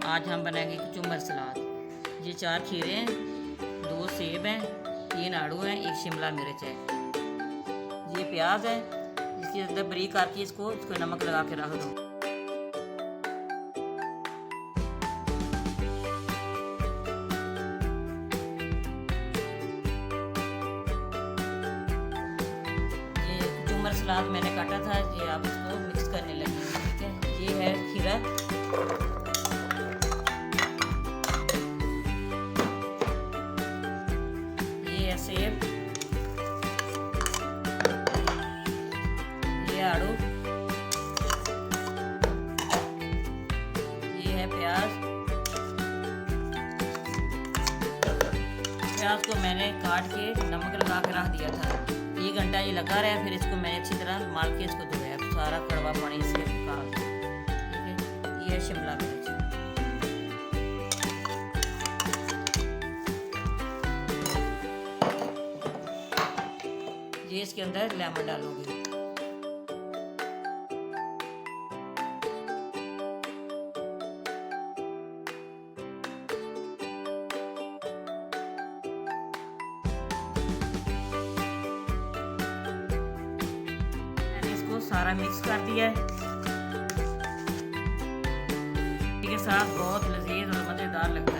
आज हम बनाएंगे कचुम्बर सलाद। ये 4 खीरे हैं, 2 सेब हैं, 3 आड़ू हैं, 1 शिमला मिर्च है। ये प्याज है, इसके अंदर बारीक काट के इसको नमक लगा के रख दो। ये कचुम्बर सलाद मैंने काटा था, ये आप इसको मिक्स करने लगे। ठीक है, ये है खीरा, सेब, ये आड़ू, ये है प्याज। प्याज को मैंने काट के नमक लगा के रख दिया था। 1 घंटा ये लगा रहा है, फिर इसको मैंने अच्छी तरह मार के इसको धोया, सारा कड़वा पानी इससे निकाल। ठीक है, ये है शिमला मिर्च। ये इसके अंदर लेमन डालोगे। मैंने इसको सारा मिक्स कर दिया है। इसके साथ बहुत लजीज और मज़ेदार लगता है।